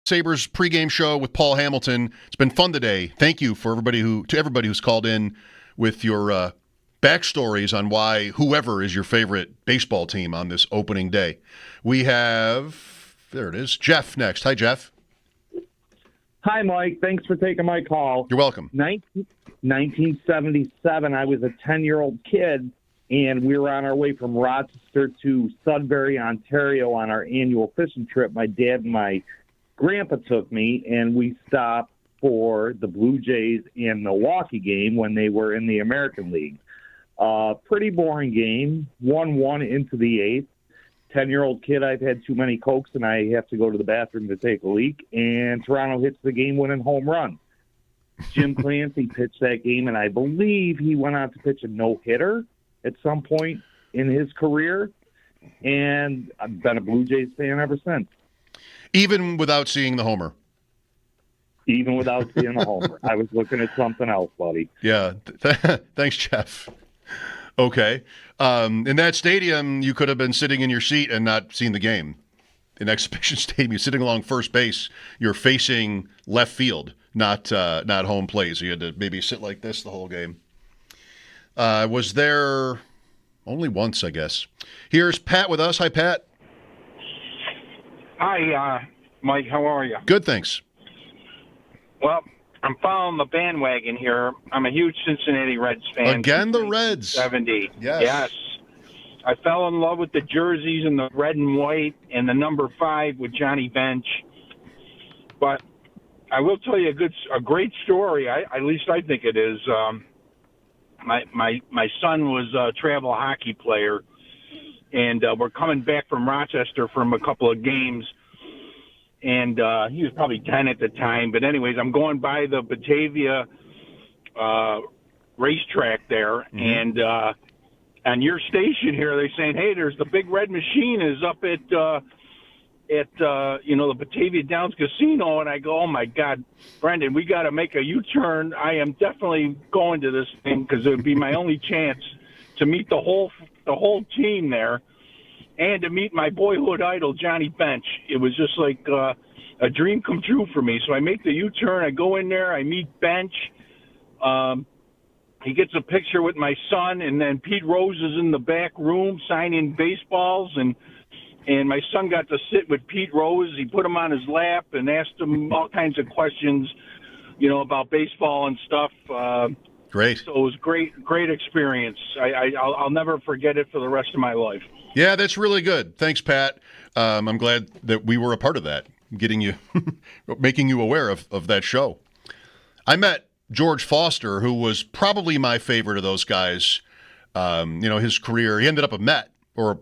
Sabres pregame show with Paul Hamilton. It's been fun today. Thank you for everybody who's called in with your backstories on why whoever is your favorite baseball team on this opening day. We have, there it is, Jeff next. Hi, Jeff. Hi, Mike. Thanks for taking my call. You're welcome. 1977, I was a 10-year-old kid, and we were on our way from Rochester to Sudbury, Ontario on our annual fishing trip. My dad and my grandpa took me, and we stopped for the Blue Jays and Milwaukee game when they were in the American League. Pretty boring game, 1-1 into the eighth. 10-year-old kid, I've had too many Cokes, and I have to go to the bathroom to take a leak, and Toronto hits the game-winning home run. Jim Clancy pitched that game, and I believe he went on to pitch a no-hitter at some point in his career, and I've been a Blue Jays fan ever since. Even without seeing the homer? Even without seeing the homer. I was looking at something else, buddy. Yeah. Thanks, Jeff. Okay. In that stadium, you could have been sitting in your seat and not seen the game. In Exhibition Stadium, you're sitting along first base. You're facing left field, not home plate. So you had to maybe sit like this the whole game. Was there only once, I guess. Here's Pat with us. Hi, Pat. Hi, Mike. How are you? Good, thanks. Well, I'm following the bandwagon here. I'm a huge Cincinnati Reds fan. Again, the Reds. 70. Yes. I fell in love with the jerseys and the red and white and the number 5 with Johnny Bench. But I will tell you a great story. At least I think it is. My son was a travel hockey player, and we're coming back from Rochester from a couple of games. And he was probably 10 at the time. But anyways, I'm going by the Batavia racetrack there. Mm-hmm. And on your station here, they're saying, hey, there's the big red machine is up at the Batavia Downs Casino. And I go, oh, my God, Brendan, we got to make a U-turn. I am definitely going to this thing because it would be my only chance to meet the whole team there. And to meet my boyhood idol, Johnny Bench. It was just like a dream come true for me. So I make the U-turn. I go in there. I meet Bench. He gets a picture with my son, and then Pete Rose is in the back room signing baseballs. And my son got to sit with Pete Rose. He put him on his lap and asked him all kinds of questions, about baseball and stuff. Great. So it was great experience. I'll never forget it for the rest of my life. Yeah, that's really good. Thanks, Pat. I'm glad that we were a part of that, making you aware of that show. I met George Foster, who was probably my favorite of those guys. His career, he ended up a Met, or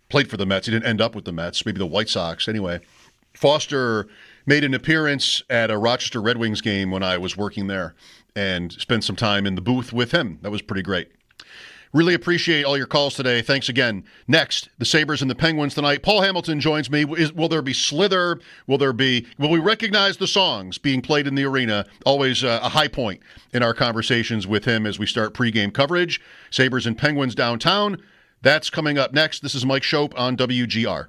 played for the Mets. He didn't end up with the Mets, maybe the White Sox. Anyway, Foster made an appearance at a Rochester Red Wings game when I was working there and spent some time in the booth with him. That was pretty great. Really appreciate all your calls today. Thanks again. Next, the Sabres and the Penguins tonight. Paul Hamilton joins me. Will there be Slither? Will we recognize the songs being played in the arena? Always a high point in our conversations with him as we start pregame coverage. Sabres and Penguins downtown. That's coming up next. This is Mike Schopp on WGR.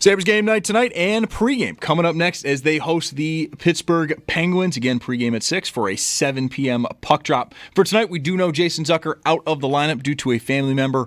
Sabres game night tonight and pregame coming up next as they host the Pittsburgh Penguins. Again, pregame at 6 for a 7 p.m. puck drop. For tonight, we do know Jason Zucker out of the lineup due to a family matter,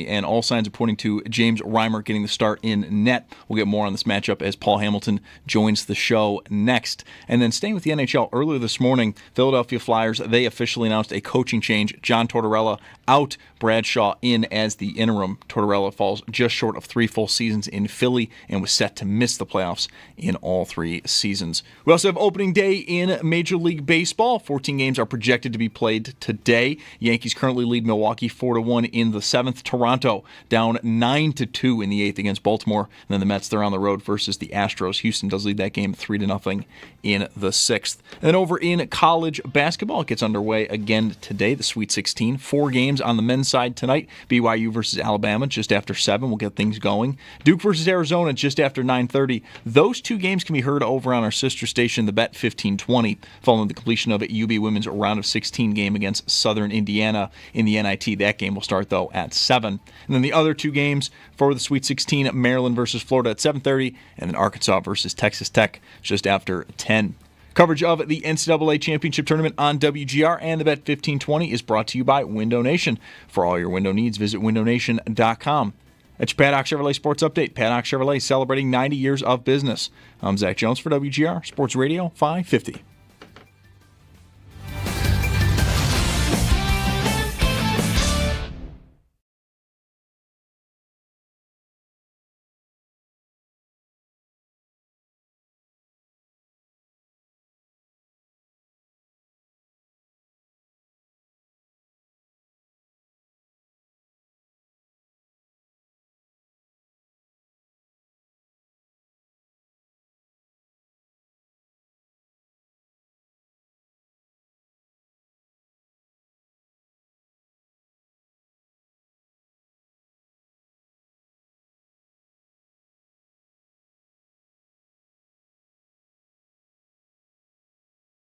and all signs are pointing to James Reimer getting the start in net. We'll get more on this matchup as Paul Hamilton joins the show next. And then staying with the NHL, earlier this morning, Philadelphia Flyers, they officially announced a coaching change. John Tortorella out, Bradshaw in as the interim. Tortorella falls just short of 3 full seasons in Philly and was set to miss the playoffs in all 3 seasons. We also have opening day in Major League Baseball. 14 games are projected to be played today. Yankees currently lead Milwaukee 4-1 in the 7th. Toronto down 9-2 in the 8th against Baltimore. And then the Mets, they're on the road versus the Astros. Houston does lead that game 3-0 in the 6th. And then over in college basketball, it gets underway again today, the Sweet 16. 4 games on the men's side tonight. BYU versus Alabama just after 7. We'll get things going. Duke versus Arizona just after 9:30. Those 2 games can be heard over on our sister station, the Bet 1520, following the completion of UB women's round of 16 game against Southern Indiana in the NIT. That game will start, though, at 7. And then the other 2 games for the Sweet 16, Maryland versus Florida at 7:30, and then Arkansas versus Texas Tech just after 10. Coverage of the NCAA Championship Tournament on WGR and the Bet 1520 is brought to you by Window Nation. For all your window needs, visit windownation.com. That's your Paddock Chevrolet Sports Update. Paddock Chevrolet celebrating 90 years of business. I'm Zach Jones for WGR Sports Radio 550.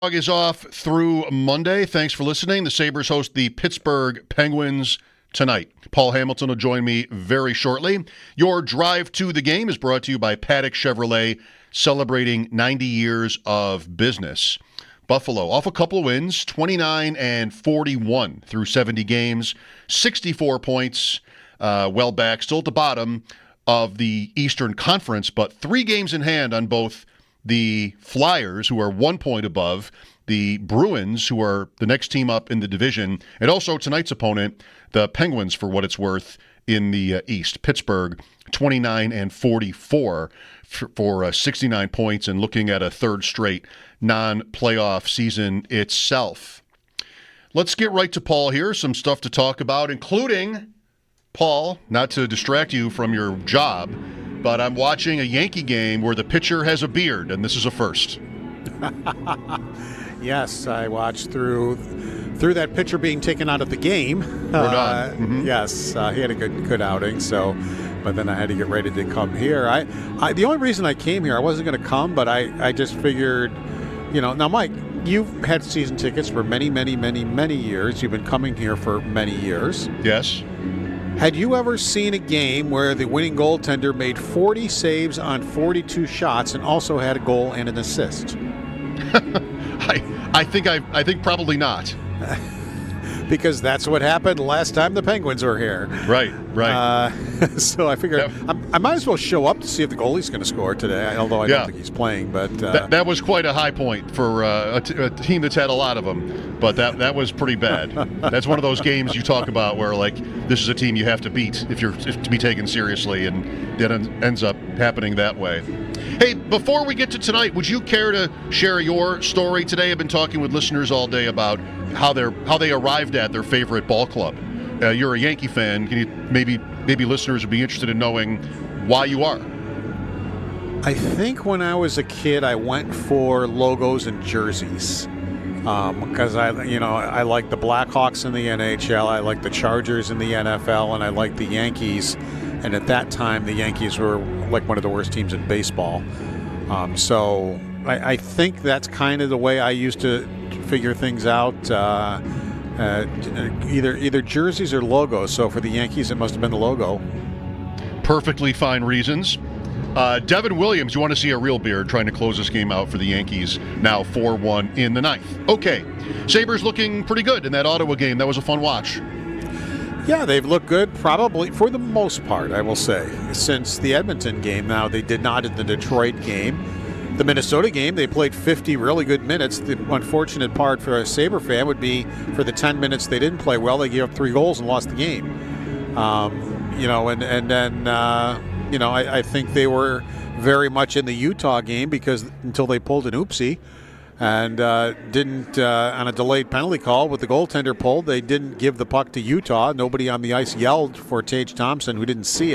Is off through Monday. Thanks for listening. The Sabres host the Pittsburgh Penguins tonight. Paul Hamilton will join me very shortly. Your drive to the game is brought to you by Paddock Chevrolet, celebrating 90 years of business. Buffalo off a couple of wins, 29-41 through 70 games, 64 points, well back, still at the bottom of the Eastern Conference, but 3 games in hand on both the Flyers, who are 1 point above, the Bruins, who are the next team up in the division, and also tonight's opponent, the Penguins, for what it's worth, in the East. Pittsburgh, 29-44 for 69 points and looking at a third straight non-playoff season itself. Let's get right to Paul here. Some stuff to talk about, including, Paul, not to distract you from your job, but I'm watching a Yankee game where the pitcher has a beard, and this is a first. Yes, I watched through that pitcher being taken out of the game. Yes, he had a good outing. So, but then I had to get ready to come here. I the only reason I came here, I wasn't going to come, but I just figured, Now, Mike, you've had season tickets for many, many, many, many years. You've been coming here for many years. Yes. Had you ever seen a game where the winning goaltender made 40 saves on 42 shots and also had a goal and an assist? I think probably not. Because that's what happened last time the Penguins were here. Right. So I figured I might as well show up to see if the goalie's going to score today, although I don't think he's playing. But that was quite a high point for a team that's had a lot of them. But that was pretty bad. That's one of those games you talk about where, like, this is a team you have to beat if to be taken seriously, and it ends up happening that way. Hey, before we get to tonight, would you care to share your story today? I've been talking with listeners all day about how they arrived at their favorite ball club. You're a Yankee fan. Can you maybe listeners would be interested in knowing why you are? I think when I was a kid, I went for logos and jerseys because I like the Blackhawks in the NHL, I like the Chargers in the NFL, and I like the Yankees. And at that time, the Yankees were like one of the worst teams in baseball. So I think that's kind of the way I used to figure things out. Either jerseys or logos. So for the Yankees, it must have been the logo. perfectly fine reasons. Devin Williams, you want to see a real beard, trying to close this game out for the Yankees, now 4-1 in the ninth. Okay, Sabres looking pretty good in that Ottawa game. That was a fun watch. Yeah, they've looked good probably for the most part, I will say, since the Edmonton game. Now, they did not in the Detroit game. The Minnesota game, they played 50 really good minutes. The unfortunate part for a Sabre fan would be for the 10 minutes they didn't play well, they gave up 3 goals and lost the game. I think they were very much in the Utah game because until they pulled an oopsie and didn't, on a delayed penalty call with the goaltender pulled, they didn't give the puck to Utah. Nobody on the ice yelled for Tage Thompson, who didn't see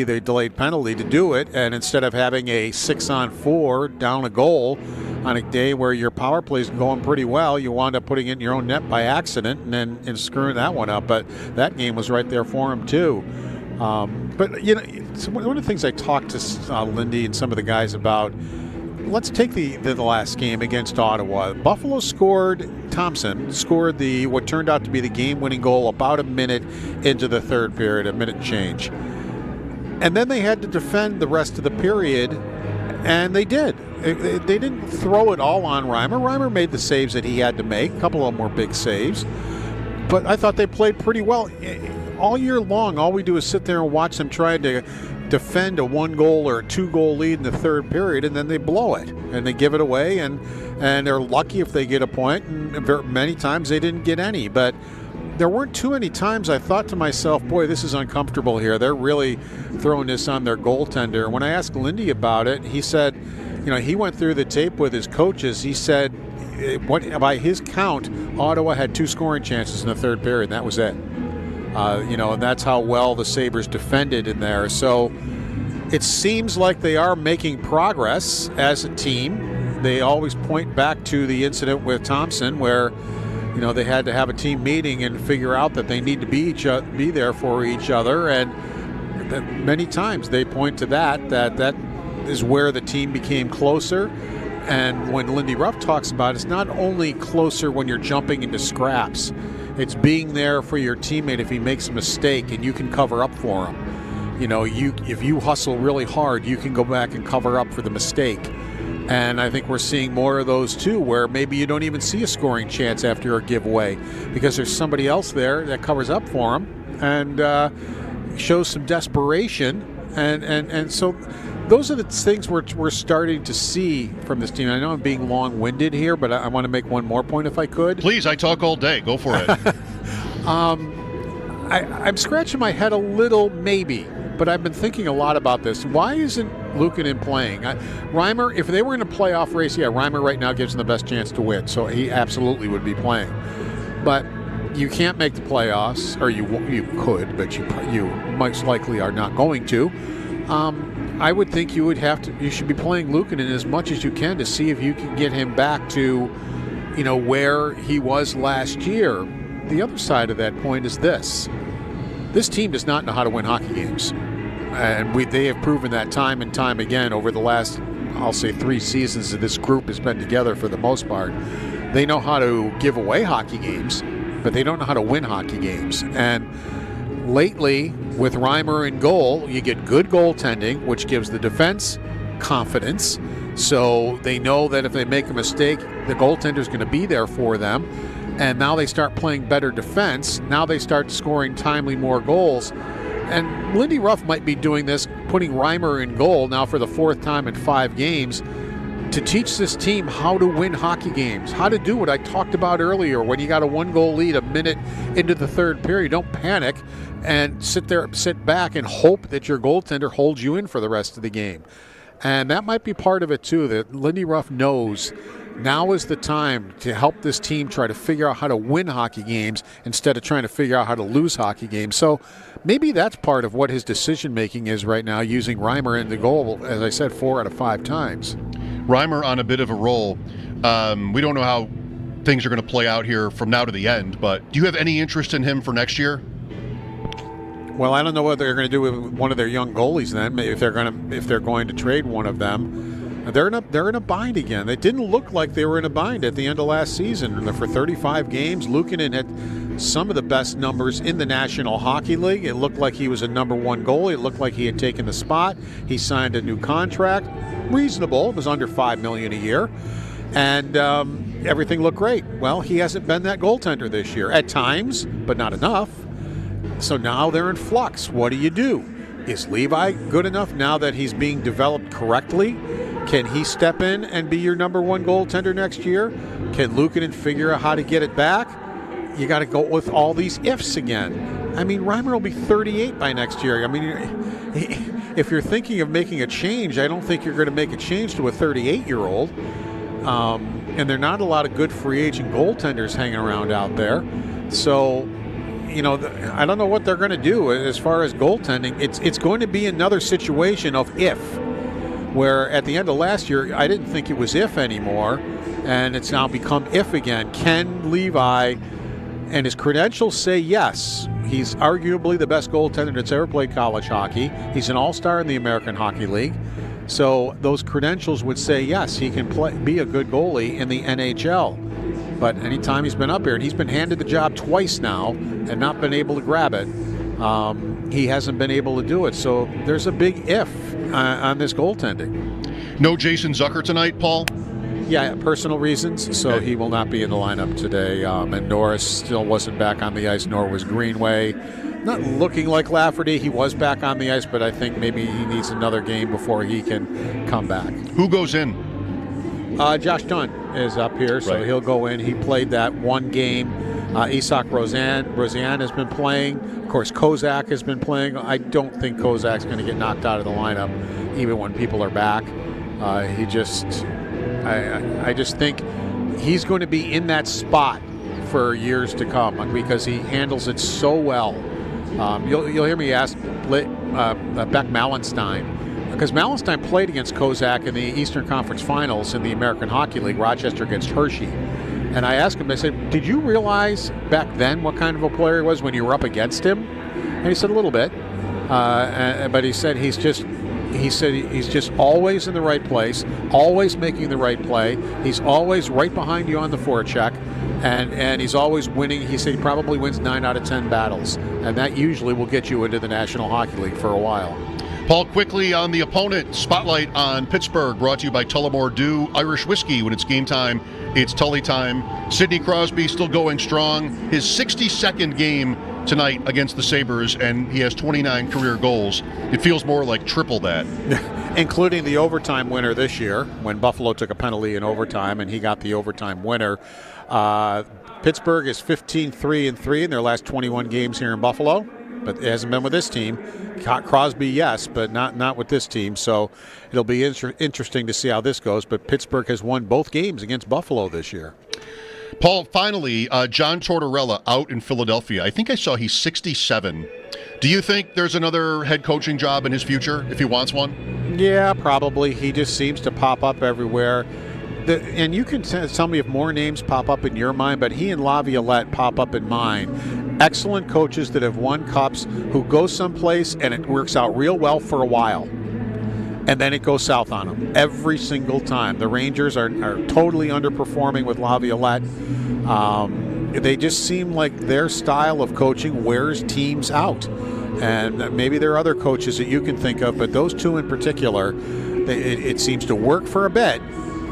the delayed penalty, to do it. And instead of having a 6-on-4 down a goal on a day where your power play is going pretty well, you wound up putting it in your own net by accident and screwing that one up. But that game was right there for him, too. But, you know, it's one of the things I talked to Lindy and some of the guys about. Let's take the last game against Ottawa. Buffalo Thompson scored what turned out to be the game-winning goal about a minute into the third period, a minute change. And then they had to defend the rest of the period, and they did. They didn't throw it all on Reimer. Reimer made the saves that he had to make. A couple of them were big saves. But I thought they played pretty well. All year long, all we do is sit there and watch them try to defend a 1-goal or a 2-goal lead in the third period, and then they blow it and they give it away, and they're lucky if they get a point, and many times they didn't get any. But there weren't too many times I thought to myself, boy, this is uncomfortable here. They're really throwing this on their goaltender. When I asked Lindy about it, he said, he went through the tape with his coaches. He said, by his count, Ottawa had 2 scoring chances in the third period, and that was it. And that's how well the Sabres defended in there. So it seems like they are making progress as a team. They always point back to the incident with Thompson where, they had to have a team meeting and figure out that they need to be there for each other. And many times they point to that is where the team became closer. And when Lindy Ruff talks about it, it's not only closer when you're jumping into scraps. It's being there for your teammate if he makes a mistake and you can cover up for him. If you hustle really hard, you can go back and cover up for the mistake. And I think we're seeing more of those too, where maybe you don't even see a scoring chance after a giveaway because there's somebody else there that covers up for him and shows some desperation. And so those are the things we're starting to see from this team. I know I'm being long-winded here, but I want to make one more point if I could. Please, I talk all day. Go for it. I'm scratching my head a little, maybe, but I've been thinking a lot about this. Why isn't Luukkonen playing? Reimer, if they were in a playoff race, Reimer right now gives them the best chance to win, so he absolutely would be playing. But you can't make the playoffs, or you could, but you most likely are not going to. I would think you should be playing Luukkonen as much as you can to see if you can get him back to, where he was last year. The other side of that point is this team does not know how to win hockey games. And they have proven that time and time again over the last, I'll say, 3 seasons that this group has been together for the most part. They know how to give away hockey games, but they don't know how to win hockey games. And lately, with Reimer in goal, you get good goaltending, which gives the defense confidence. So they know that if they make a mistake, the goaltender's going to be there for them. And now they start playing better defense. Now they start scoring timely more goals. And Lindy Ruff might be doing this, putting Reimer in goal now for the 4th time in 5 games, to teach this team how to win hockey games, how to do what I talked about earlier. When you got a 1-goal lead a minute into the third period, don't panic and sit back and hope that your goaltender holds you in for the rest of the game. And that might be part of it too, that Lindy Ruff knows now is the time to help this team try to figure out how to win hockey games instead of trying to figure out how to lose hockey games. So maybe that's part of what his decision-making is right now, using Reimer in the goal, as I said, 4 out of 5 times. Reimer on a bit of a roll. We don't know how things are going to play out here from now to the end, but do you have any interest in him for next year? Well, I don't know what they're going to do with one of their young goalies then. If they're going to trade one of them, they're in a bind again. It didn't look like they were in a bind at the end of last season. For 35 games, Luukkonen had some of the best numbers in the National Hockey League. It looked like he was a number one goalie. It looked like he had taken the spot. He signed a new contract. Reasonable. It was under $5 million a year. And everything looked great. Well, he hasn't been that goaltender this year. At times, but not enough. So now they're in flux. What do you do? Is Levi good enough now that he's being developed correctly? Can he step in and be your number one goaltender next year? Can Luukkonen figure out how to get it back? You got to go with all these ifs again. I mean, Reimer will be 38 by next year. I mean, if you're thinking of making a change, I don't think you're going to make a change to a 38-year-old. And there are not a lot of good free agent goaltenders hanging around out there. So, I don't know what they're going to do as far as goaltending. It's going to be another situation of if, where at the end of last year, I didn't think it was if anymore, and it's now become if again. Can Levi and his credentials say yes? He's arguably the best goaltender that's ever played college hockey. He's an all-star in the American Hockey League. So those credentials would say yes, he can be a good goalie in the NHL. But anytime he's been up here, and he's been handed the job twice now and not been able to grab it, he hasn't been able to do it. So there's a big if on this goaltending. No Jason Zucker tonight, Paul? Yeah, personal reasons, so he will not be in the lineup today. And Norris still wasn't back on the ice, nor was Greenway. Not looking like Lafferty. He was back on the ice, but I think maybe he needs another game before he can come back. Who goes in? Josh Dunn is up here, so he'll go in. He played that one game. Isak Rosian has been playing. Of course, Kozak has been playing. I don't think Kozak's going to get knocked out of the lineup, even when people are back. I just think he's going to be in that spot for years to come because he handles it so well. You'll hear me ask Beck Mallenstein, because Mallenstein played against Kozak in the Eastern Conference Finals in the American Hockey League, Rochester against Hershey. And I asked him, I said, did you realize back then what kind of a player he was when you were up against him? And he said a little bit. But he said he's just always in the right place, always making the right play. He's always right behind you on the forecheck, and he's always winning. He said he probably wins 9 out of 10 battles, and that usually will get you into the National Hockey League for a while. Paul, quickly on the opponent. Spotlight on Pittsburgh, brought to you by Tullamore Dew Irish Whiskey. When it's game time, it's Tully time. Sidney Crosby still going strong. His 62nd game tonight against the Sabres, and he has 29 career goals. It feels more like triple that. Including the overtime winner this year, when Buffalo took a penalty in overtime, and he got the overtime winner. Pittsburgh is 15-3-3 in their last 21 games here in Buffalo, but it hasn't been with this team. Crosby, yes, but not with this team. So it'll be interesting to see how this goes. But Pittsburgh has won both games against Buffalo this year. Paul, finally, John Tortorella out in Philadelphia. I think I saw he's 67. Do you think there's another head coaching job in his future if he wants one? Yeah, probably. He just seems to pop up everywhere. And you can tell me if more names pop up in your mind, but he and Laviolette pop up in mine. Excellent coaches that have won cups who go someplace and it works out real well for a while. And then it goes south on them every single time. The Rangers are totally underperforming with Laviolette. They just seem like their style of coaching wears teams out. And maybe there are other coaches that you can think of, but those two in particular, it seems to work for a bit,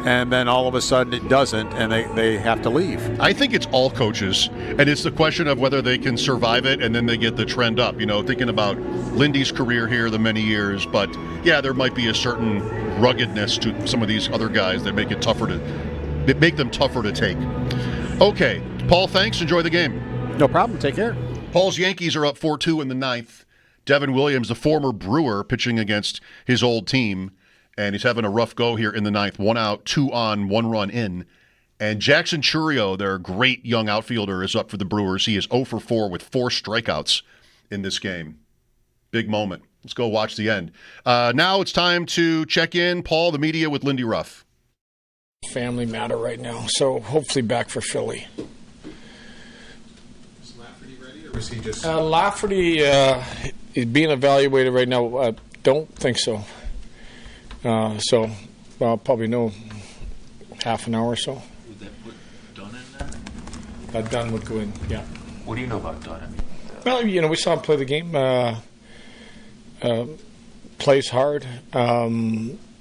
and then all of a sudden it doesn't, and they have to leave. I think it's all coaches, and it's the question of whether they can survive it and then they get the trend up. You know, thinking about Lindy's career here, the many years, but yeah, there might be a certain ruggedness to some of these other guys that make them tougher to take. Okay, Paul, thanks. Enjoy the game. No problem. Take care. Paul's Yankees are up 4-2 in the ninth. Devin Williams, the former Brewer, pitching against his old team, and he's having a rough go here in the ninth. 1 out, 2 on, 1 run in. And Jackson Chourio, their great young outfielder, is up for the Brewers. He is 0 for 4 with 4 strikeouts in this game. Big moment. Let's go watch the end. Now it's time to check in. Paul, the media with Lindy Ruff. Family matter right now, so hopefully back for Philly. Is Lafferty ready, or is he just... Lafferty is being evaluated right now. I don't think so. So I'll probably know half an hour or so. Would that put Dunn in there? Dunn would go in, yeah. What do you know about Dunn? Well, we saw him play the game. Plays hard.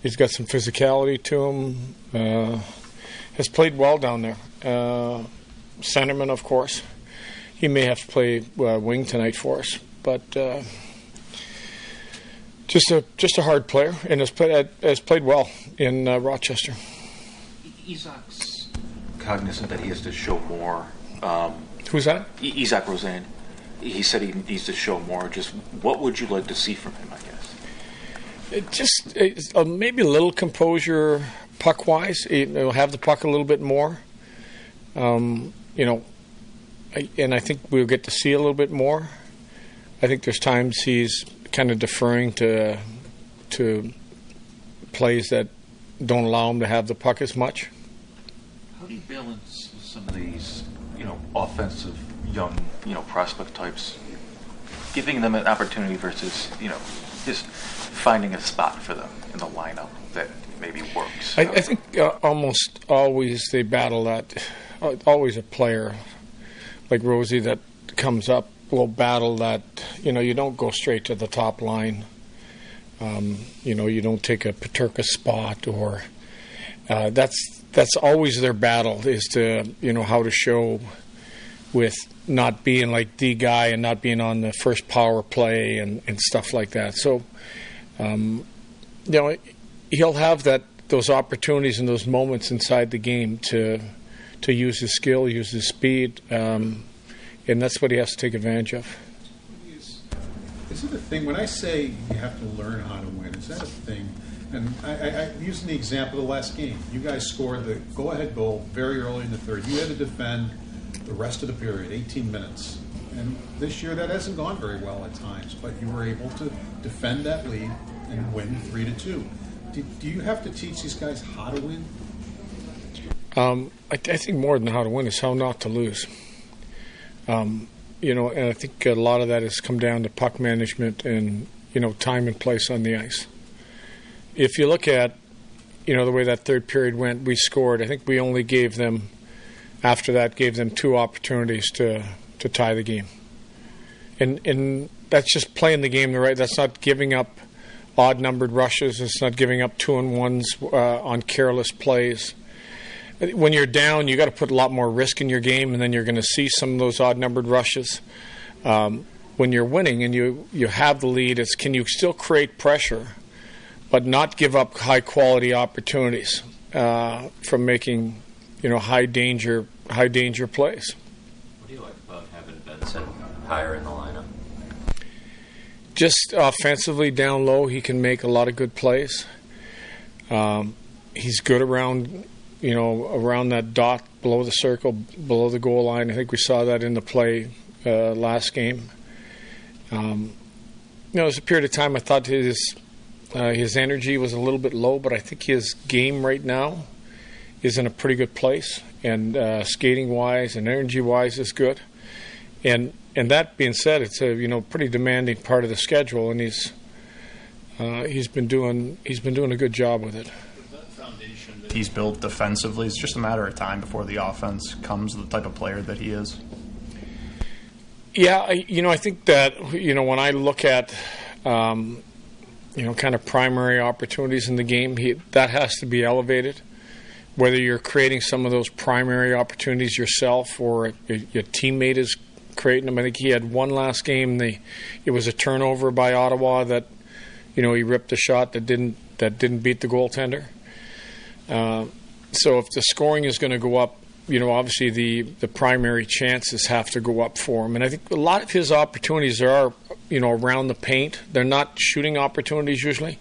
He's got some physicality to him. Has played well down there. Centerman, of course. He may have to play wing tonight for us, but just a hard player, and has played well in Rochester. Isaac's cognizant that he has to show more. Who's that? Isaac Rosen. He said he needs to show more. Just what would you like to see from him, I guess? Maybe a little composure puck-wise. He'll have the puck a little bit more. And I think we'll get to see a little bit more. I think there's times he's kind of deferring to plays that don't allow him to have the puck as much. How do you balance some of these, offensive young, prospect types, giving them an opportunity versus, just finding a spot for them in the lineup that maybe works? I think almost always they battle that. Always a player like Rosie that comes up will battle that. You don't go straight to the top line. You don't take a Peterka spot, or that's always their battle, is to how to show with not being like the guy and not being on the first power play and stuff like that. So he'll have those opportunities and those moments inside the game to use his skill, use his speed, and that's what he has to take advantage of. Is it a thing, when I say you have to learn how to win, is that a thing? And I'm using the example of the last game. You guys scored the go-ahead goal very early in the third. You had to defend the rest of the period, 18 minutes. And this year that hasn't gone very well at times, but you were able to defend that lead and win 3-2. Do you have to teach these guys how to win? I think more than how to win is how not to lose. And I think a lot of that has come down to puck management and, time and place on the ice. If you look at, the way that third period went, we scored. I think we only gave them 2 opportunities to tie the game. And that's just playing the game the right. That's not giving up odd-numbered rushes. It's not giving up 2-on-1s on careless plays. When you're down, you got to put a lot more risk in your game, and then you're going to see some of those odd-numbered rushes. When you're winning and you have the lead, it's can you still create pressure, but not give up high-quality opportunities from making, high danger plays. What do you like about having Benson higher in the lineup? Just offensively down low, he can make a lot of good plays. He's good around that dot below the circle, below the goal line. I think we saw that in the play last game. There was a period of time I thought his energy was a little bit low, but I think his game right now is in a pretty good place, and skating-wise and energy-wise is good. And that being said, it's a pretty demanding part of the schedule, and he's been doing a good job with it. He's built defensively. It's just a matter of time before the offense comes, the type of player that he is. Yeah, I think that, when I look at, kind of primary opportunities in the game, that has to be elevated. Whether you're creating some of those primary opportunities yourself or your teammate is creating them. I think he had one last game. It was a turnover by Ottawa that, he ripped a shot that didn't beat the goaltender. So if the scoring is going to go up, obviously the primary chances have to go up for him. And I think a lot of his opportunities are, around the paint. They're not shooting opportunities usually.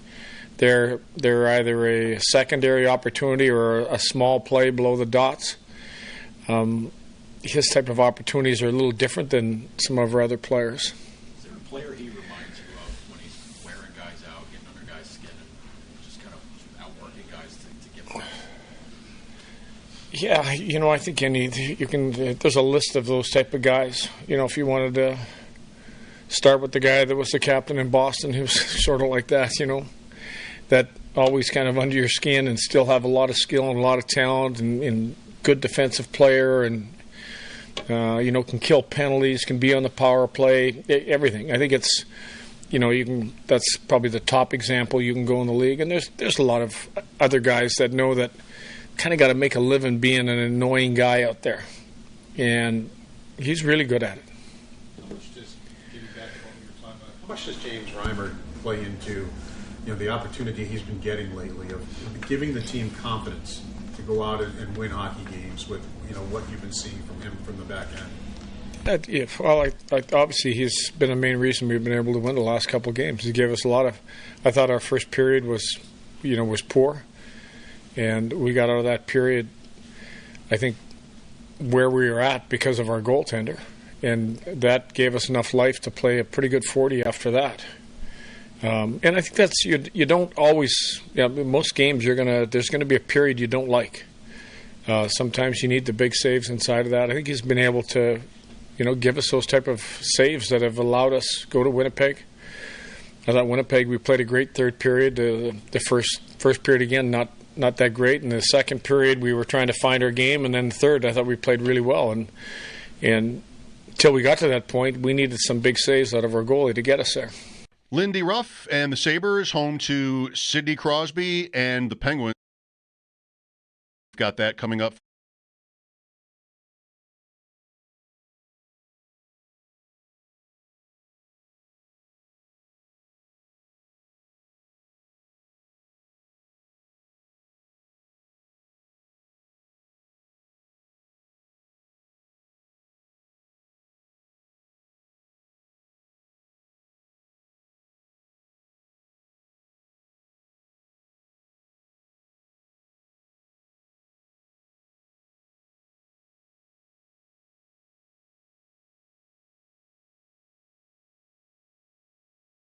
They're either a secondary opportunity or a small play below the dots. His type of opportunities are a little different than some of our other players. Is there a player he reminds you of when he's wearing guys out, getting under guys' skin, and just kind of outworking guys to get back? Yeah, I think there's a list of those type of guys. If you wanted to start with the guy that was the captain in Boston, he was sort of like that, that always kind of under your skin and still have a lot of skill and a lot of talent and good defensive player and Can kill penalties, can be on the power play, everything. I think it's, that's probably the top example you can go in the league. And there's a lot of other guys that know that kind of got to make a living being an annoying guy out there. And he's really good at it. How much does James Reimer play into the opportunity he's been getting lately of giving the team confidence to go out and win hockey games with what you've been seeing from him from the back end? Obviously he's been a main reason we've been able to win the last couple of games. He gave us a lot of. I thought our first period was poor, and we got out of that period, I think, where we were at because of our goaltender, and that gave us enough life to play a pretty good 40 after that. And I think that's you don't always. Most games there's gonna be a period you don't like. Sometimes you need the big saves inside of that. I think he's been able to, give us those type of saves that have allowed us go to Winnipeg. I thought Winnipeg, we played a great third period. The first period again, not that great. In the second period, we were trying to find our game, and then the third, I thought we played really well. And until we got to that point, we needed some big saves out of our goalie to get us there. Lindy Ruff and the Sabres home to Sidney Crosby and the Penguins. Got that coming up.